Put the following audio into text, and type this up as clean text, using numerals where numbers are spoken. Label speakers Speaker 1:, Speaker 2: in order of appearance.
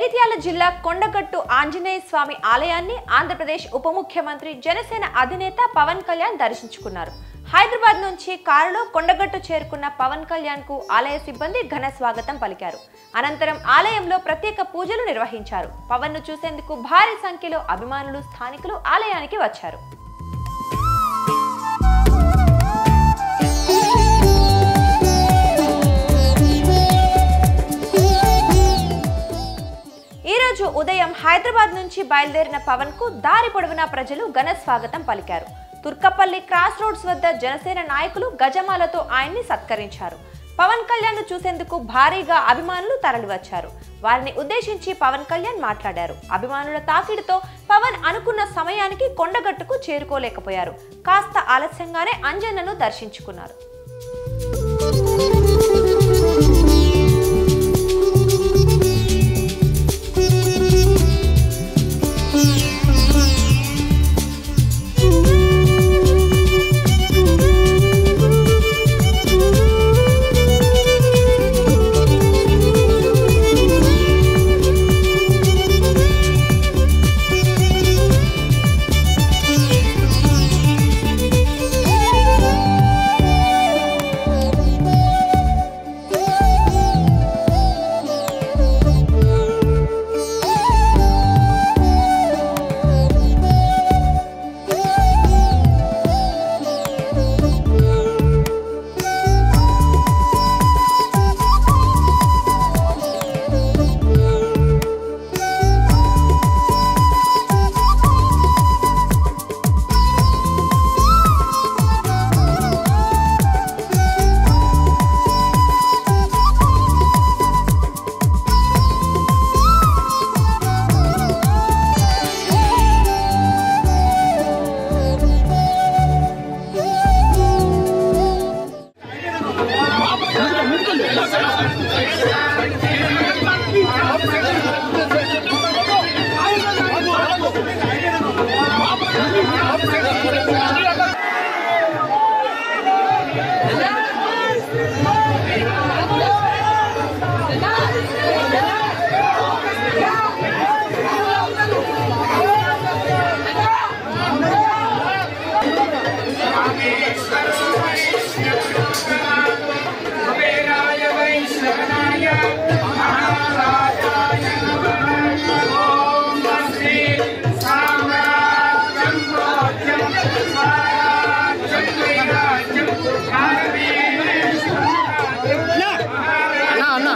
Speaker 1: జగిత్యాల జిల్లా కొండగట్టు ఆంజనేయ స్వామి ఆలయాన్ని ఆంధ్రప్రదేశ్ ఉప ముఖ్యమంత్రి జనసేన అధినేత పవన్ కళ్యాణ్ దర్శించుకున్నారు. హైదరాబాద్ నుంచి కారులో కొండగట్టు చేరుకున్న పవన్ కళ్యాణ్ కు ఆలయ సిబ్బంది ఘన స్వాగతం పలికారు. అనంతరం ఆలయంలో ప్రత్యేక పూజలు నిర్వహించారు. పవన్ ను చూసేందుకు భారీ సంఖ్యలో అభిమానులు, స్థానికులు ఆలయానికి వచ్చారు. ఈ రోజు ఉదయం హైదరాబాద్ నుంచి బయలుదేరిన పవన్ కు దారి పొడవునా ప్రజలు ఘన స్వాగతం పలికారు. తుర్కపల్లి క్రాస్ రోడ్స్ వద్ద జనసేన నాయకులు గజమాలతో ఆయన్ని సత్కరించారు. పవన్ కళ్యాణ్ ను చూసేందుకు భారీగా అభిమానులు తరలివచ్చారు. వారిని ఉద్దేశించి పవన్ కళ్యాణ్ మాట్లాడారు. అభిమానుల తాకిడితో పవన్ అనుకున్న సమయానికి కొండగట్టుకు చేరుకోలేకపోయారు. కాస్త ఆలస్యంగానే అంజన్నను దర్శించుకున్నారు.
Speaker 2: అన్న